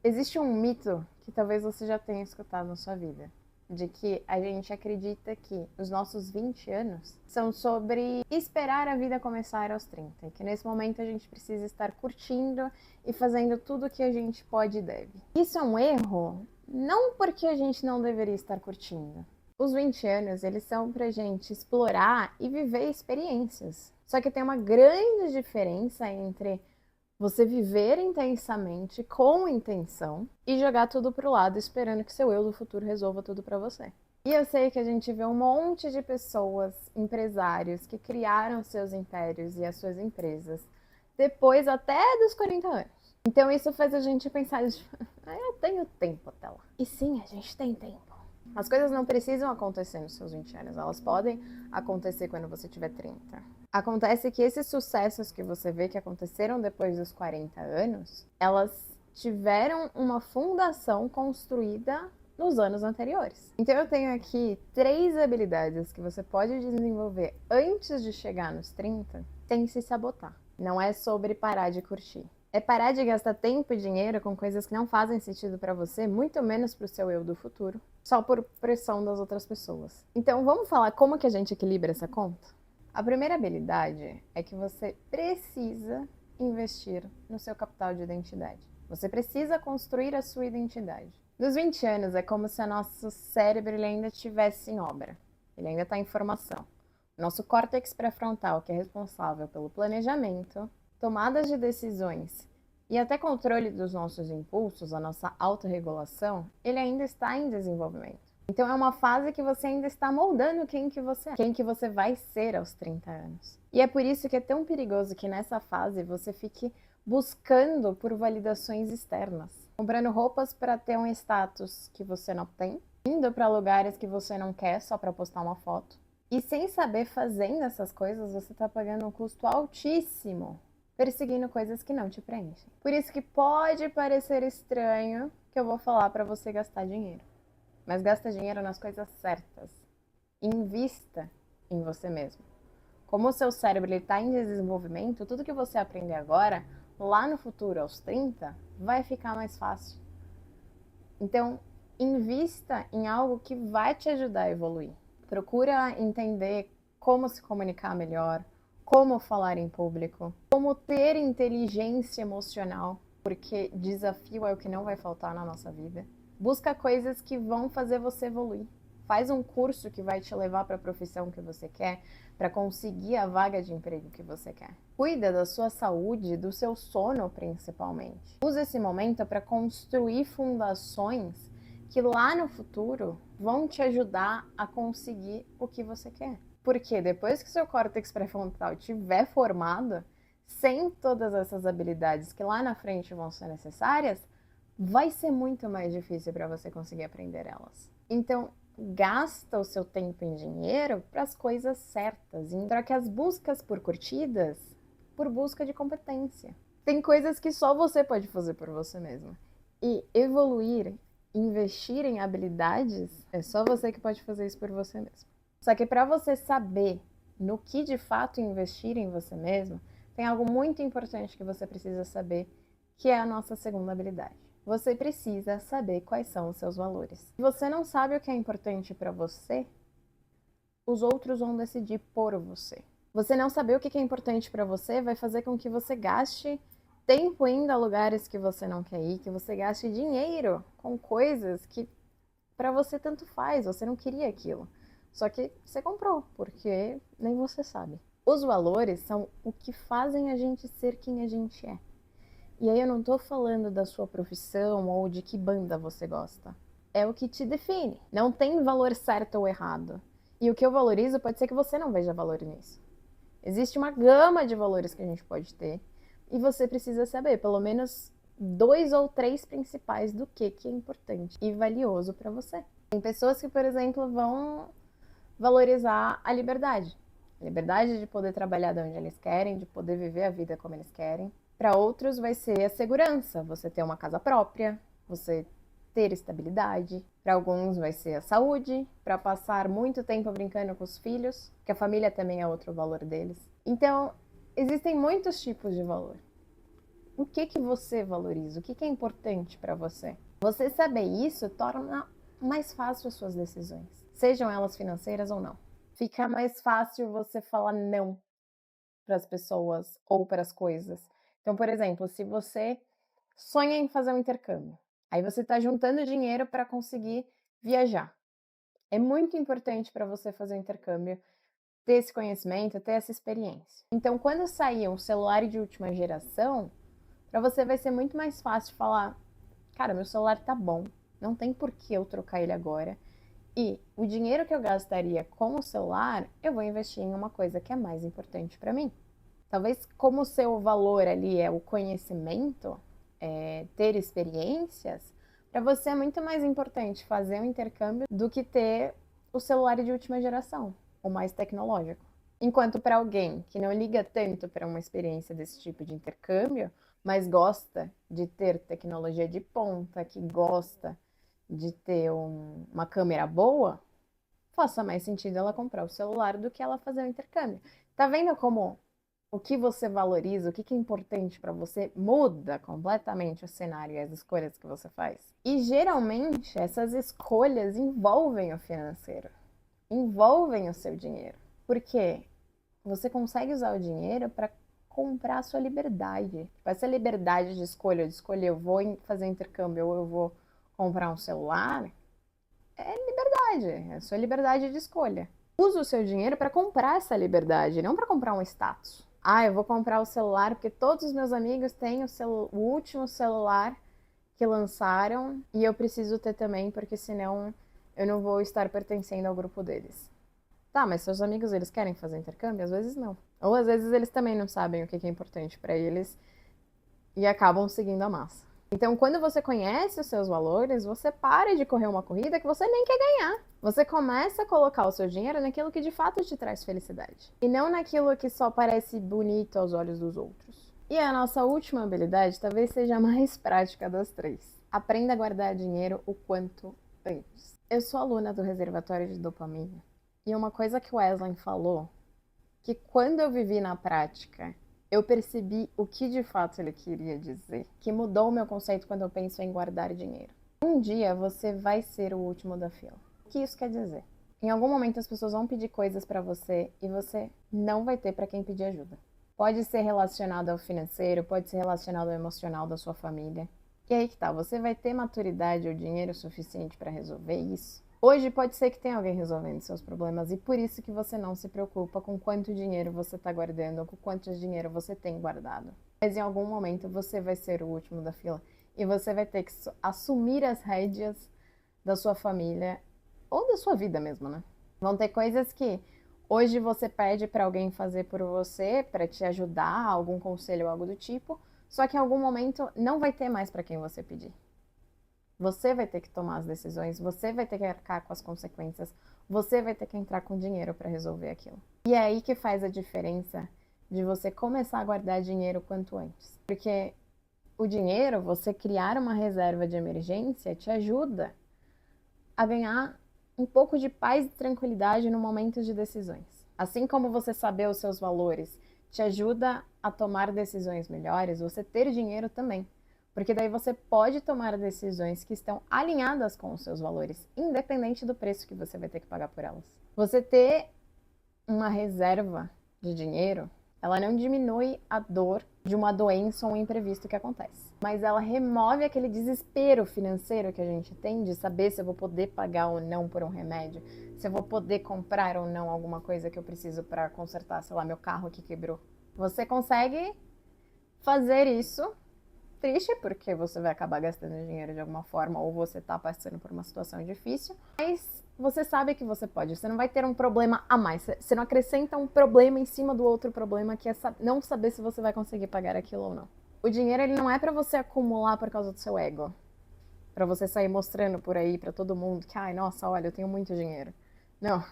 Existe um mito que talvez você já tenha escutado na sua vida, de que a gente acredita que os nossos 20 anos são sobre esperar a vida começar aos 30, e que nesse momento a gente precisa estar curtindo e fazendo tudo o que a gente pode e deve. Isso é um erro, não porque a gente não deveria estar curtindo. Os 20 anos, eles são pra gente explorar e viver experiências. Só que tem uma grande diferença entre você viver intensamente, com intenção, e jogar tudo pro lado esperando que seu eu do futuro resolva tudo pra você. E eu sei que a gente vê um monte de pessoas, empresários, que criaram seus impérios e as suas empresas depois até dos 40 anos. Então isso faz a gente pensar, eu tenho tempo até lá. E sim, a gente tem tempo. As coisas não precisam acontecer nos seus 20 anos, elas podem acontecer quando você tiver 30. Acontece que esses sucessos que você vê que aconteceram depois dos 40 anos, elas tiveram uma fundação construída nos anos anteriores. Então eu tenho aqui 3 habilidades que você pode desenvolver antes de chegar nos 30 sem se sabotar. Não é sobre parar de curtir. É parar de gastar tempo e dinheiro com coisas que não fazem sentido para você, muito menos para o seu eu do futuro, só por pressão das outras pessoas. Então vamos falar como que a gente equilibra essa conta? A primeira habilidade é que você precisa investir no seu capital de identidade. Você precisa construir a sua identidade. Nos 20 anos é como se o nosso cérebro ele ainda estivesse em obra. Ele ainda está em formação. Nosso córtex pré-frontal, que é responsável pelo planejamento, tomadas de decisões e até controle dos nossos impulsos, a nossa autorregulação, ele ainda está em desenvolvimento. Então é uma fase que você ainda está moldando quem que você é, quem que você vai ser aos 30 anos. E é por isso que é tão perigoso que nessa fase você fique buscando por validações externas, comprando roupas para ter um status que você não tem, indo para lugares que você não quer só para postar uma foto. E sem saber fazendo essas coisas, você está pagando um custo altíssimo perseguindo coisas que não te preenchem. Por isso que pode parecer estranho que eu vou falar para você gastar dinheiro. Mas gasta dinheiro nas coisas certas. Invista em você mesmo. Como o seu cérebro está em desenvolvimento, tudo que você aprender agora, lá no futuro, aos 30, vai ficar mais fácil. Então, invista em algo que vai te ajudar a evoluir. Procura entender como se comunicar melhor, como falar em público, como ter inteligência emocional, porque desafio é o que não vai faltar na nossa vida. Busca coisas que vão fazer você evoluir. Faz um curso que vai te levar para a profissão que você quer, para conseguir a vaga de emprego que você quer. Cuida da sua saúde, do seu sono principalmente. Use esse momento para construir fundações que lá no futuro vão te ajudar a conseguir o que você quer. Porque depois que seu córtex pré-frontal estiver formado, sem todas essas habilidades que lá na frente vão ser necessárias, vai ser muito mais difícil para você conseguir aprender elas. Então, gasta o seu tempo em dinheiro para as coisas certas, para que as buscas por curtidas, por busca de competência. Tem coisas que só você pode fazer por você mesmo. E evoluir, investir em habilidades, é só você que pode fazer isso por você mesmo. Só que para você saber no que de fato investir em você mesmo, tem algo muito importante que você precisa saber, que é a nossa segunda habilidade. Você precisa saber quais são os seus valores. Se você não sabe o que é importante para você, os outros vão decidir por você. Você não saber o que é importante para você vai fazer com que você gaste tempo indo a lugares que você não quer ir, que você gaste dinheiro com coisas que para você tanto faz, você não queria aquilo. Só que você comprou, porque nem você sabe. Os valores são o que fazem a gente ser quem a gente é. E aí eu não tô falando da sua profissão ou de que banda você gosta. É o que te define. Não tem valor certo ou errado. E o que eu valorizo pode ser que você não veja valor nisso. Existe uma gama de valores que a gente pode ter e você precisa saber pelo menos 2 ou 3 principais do que é importante e valioso para você. Tem pessoas que, por exemplo, vão valorizar a liberdade. A liberdade de poder trabalhar de onde eles querem, de poder viver a vida como eles querem. Para outros vai ser a segurança, você ter uma casa própria, você ter estabilidade. Para alguns vai ser a saúde, para passar muito tempo brincando com os filhos, que a família também é outro valor deles. Então, existem muitos tipos de valor. O que você valoriza? O que é importante para você? Você saber isso torna mais fácil as suas decisões, sejam elas financeiras ou não. Fica mais fácil você falar não para as pessoas ou para as coisas. Então, por exemplo, se você sonha em fazer um intercâmbio, aí você está juntando dinheiro para conseguir viajar. É muito importante para você fazer um intercâmbio ter esse conhecimento, ter essa experiência. Então, quando sair um celular de última geração, para você vai ser muito mais fácil falar: cara, meu celular tá bom, não tem por que eu trocar ele agora. E o dinheiro que eu gastaria com o celular, eu vou investir em uma coisa que é mais importante para mim. Talvez como o seu valor ali é o conhecimento, ter experiências, para você é muito mais importante fazer um intercâmbio do que ter o celular de última geração, o mais tecnológico. Enquanto para alguém que não liga tanto para uma experiência desse tipo de intercâmbio, mas gosta de ter tecnologia de ponta, que gosta de ter uma câmera boa, faça mais sentido ela comprar o celular do que ela fazer o intercâmbio. Tá vendo como o que você valoriza, o que é importante para você, muda completamente o cenário e as escolhas que você faz? E geralmente essas escolhas envolvem o financeiro, envolvem o seu dinheiro. Por quê? Você consegue usar o dinheiro para comprar a sua liberdade. Essa liberdade de escolher, eu vou fazer intercâmbio ou eu vou comprar um celular, é liberdade, é a sua liberdade de escolha. Use o seu dinheiro para comprar essa liberdade, não para comprar um status. Ah, eu vou comprar o celular porque todos os meus amigos têm o último celular que lançaram e eu preciso ter também porque senão eu não vou estar pertencendo ao grupo deles. Tá, mas seus amigos, eles querem fazer intercâmbio? Às vezes não. Ou às vezes eles também não sabem o que é importante para eles e acabam seguindo a massa. Então, quando você conhece os seus valores, você para de correr uma corrida que você nem quer ganhar. Você começa a colocar o seu dinheiro naquilo que de fato te traz felicidade. E não naquilo que só parece bonito aos olhos dos outros. E a nossa última habilidade talvez seja a mais prática das três. Aprenda a guardar dinheiro o quanto antes. Eu sou aluna do reservatório de dopamina. E uma coisa que o Wesley falou, que quando eu vivi na prática, eu percebi o que de fato ele queria dizer, que mudou o meu conceito quando eu penso em guardar dinheiro. Um dia você vai ser o último da fila. O que isso quer dizer? Em algum momento as pessoas vão pedir coisas para você e você não vai ter para quem pedir ajuda. Pode ser relacionado ao financeiro, pode ser relacionado ao emocional da sua família. E aí que tá, você vai ter maturidade ou dinheiro suficiente para resolver isso? Hoje pode ser que tenha alguém resolvendo seus problemas e por isso que você não se preocupa com quanto dinheiro você está guardando ou com quanto dinheiro você tem guardado. Mas em algum momento você vai ser o último da fila e você vai ter que assumir as rédeas da sua família ou da sua vida mesmo, né? Vão ter coisas que hoje você pede para alguém fazer por você, para te ajudar, algum conselho ou algo do tipo, só que em algum momento não vai ter mais para quem você pedir. Você vai ter que tomar as decisões, você vai ter que arcar com as consequências, você vai ter que entrar com dinheiro para resolver aquilo. E é aí que faz a diferença de você começar a guardar dinheiro quanto antes. Porque o dinheiro, você criar uma reserva de emergência, te ajuda a ganhar um pouco de paz e tranquilidade no momento de decisões. Assim como você saber os seus valores te ajuda a tomar decisões melhores, você ter dinheiro também. Porque daí você pode tomar decisões que estão alinhadas com os seus valores, independente do preço que você vai ter que pagar por elas. Você ter uma reserva de dinheiro, ela não diminui a dor de uma doença ou um imprevisto que acontece, mas ela remove aquele desespero financeiro que a gente tem de saber se eu vou poder pagar ou não por um remédio, se eu vou poder comprar ou não alguma coisa que eu preciso para consertar, sei lá, meu carro que quebrou. Você consegue fazer isso triste, porque você vai acabar gastando dinheiro de alguma forma ou você tá passando por uma situação difícil, mas você sabe que você pode, você não vai ter um problema a mais, você não acrescenta um problema em cima do outro problema, que é não saber se você vai conseguir pagar aquilo ou não. O dinheiro, ele não é para você acumular por causa do seu ego, para você sair mostrando por aí para todo mundo que, ai, nossa, olha, eu tenho muito dinheiro. Não,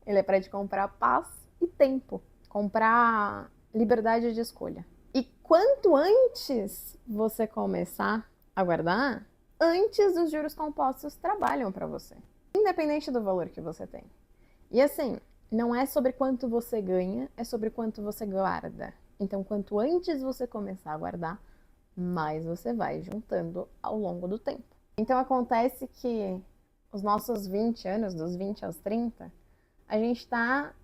ele é para te comprar paz e tempo, comprar liberdade de escolha. E quanto antes você começar a guardar, antes os juros compostos trabalham para você, independente do valor que você tem. E assim, não é sobre quanto você ganha, é sobre quanto você guarda. Então, quanto antes você começar a guardar, mais você vai juntando ao longo do tempo. Então acontece que os nossos 20 anos, dos 20 aos 30, a gente está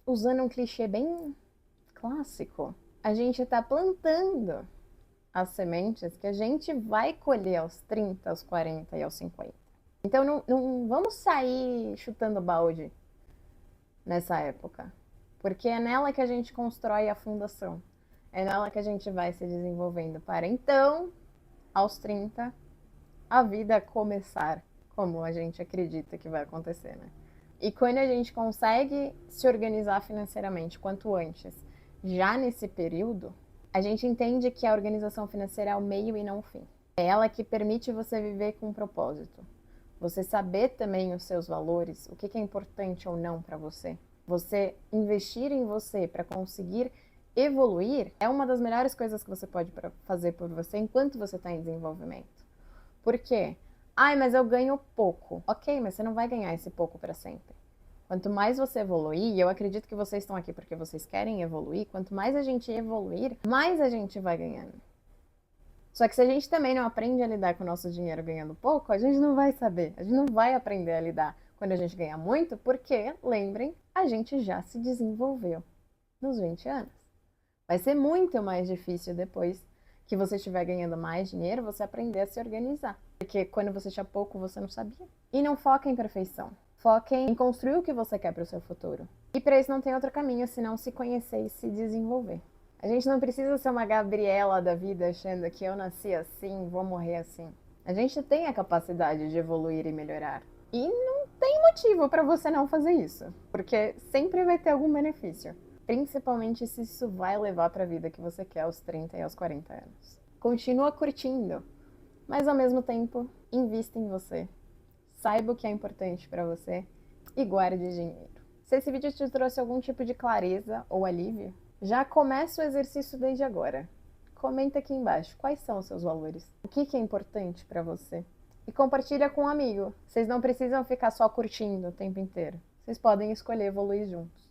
usando um clichê bem clássico. A gente está plantando as sementes que a gente vai colher aos 30, aos 40 e aos 50. Então não vamos sair chutando balde nessa época, porque é nela que a gente constrói a fundação. É nela que a gente vai se desenvolvendo para então, aos 30, a vida começar como a gente acredita que vai acontecer, né? E quando a gente consegue se organizar financeiramente quanto antes, já nesse período, a gente entende que a organização financeira é o meio e não o fim. É ela que permite você viver com um propósito. Você saber também os seus valores, o que é importante ou não para você. Você investir em você para conseguir evoluir é uma das melhores coisas que você pode fazer por você enquanto você está em desenvolvimento. Por quê? Ai, mas eu ganho pouco. Ok, mas você não vai ganhar esse pouco para sempre. Quanto mais você evoluir, e eu acredito que vocês estão aqui porque vocês querem evoluir, quanto mais a gente evoluir, mais a gente vai ganhando. Só que se a gente também não aprende a lidar com o nosso dinheiro ganhando pouco, a gente não vai saber, a gente não vai aprender a lidar quando a gente ganha muito, porque, lembrem, a gente já se desenvolveu nos 20 anos. Vai ser muito mais difícil depois que você estiver ganhando mais dinheiro, você aprender a se organizar. Porque quando você tinha pouco, você não sabia. E não foca em perfeição. Foca em construir o que você quer para o seu futuro. E para isso não tem outro caminho senão se conhecer e se desenvolver. A gente não precisa ser uma Gabriela da vida achando que eu nasci assim, vou morrer assim. A gente tem a capacidade de evoluir e melhorar. E não tem motivo para você não fazer isso, porque sempre vai ter algum benefício. Principalmente se isso vai levar para a vida que você quer aos 30 e aos 40 anos. Continua curtindo, mas ao mesmo tempo, invista em você. Saiba o que é importante para você e guarde dinheiro. Se esse vídeo te trouxe algum tipo de clareza ou alívio, já começa o exercício desde agora. Comenta aqui embaixo quais são os seus valores, o que é importante para você. E compartilha com um amigo. Vocês não precisam ficar só curtindo o tempo inteiro. Vocês podem escolher evoluir juntos.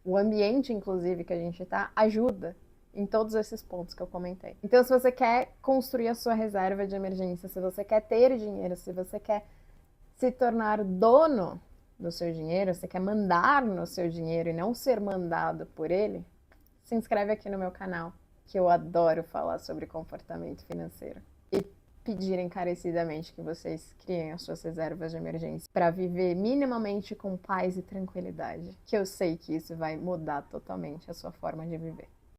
O ambiente, inclusive, que a gente tá, ajuda em todos esses pontos que eu comentei. Então, se você quer construir a sua reserva de emergência, se você quer ter dinheiro, se você quer se tornar dono do seu dinheiro, se você quer mandar no seu dinheiro e não ser mandado por ele, se inscreve aqui no meu canal, que eu adoro falar sobre comportamento financeiro. E pedir encarecidamente que vocês criem as suas reservas de emergência para viver minimamente com paz e tranquilidade, que eu sei que isso vai mudar totalmente a sua forma de viver.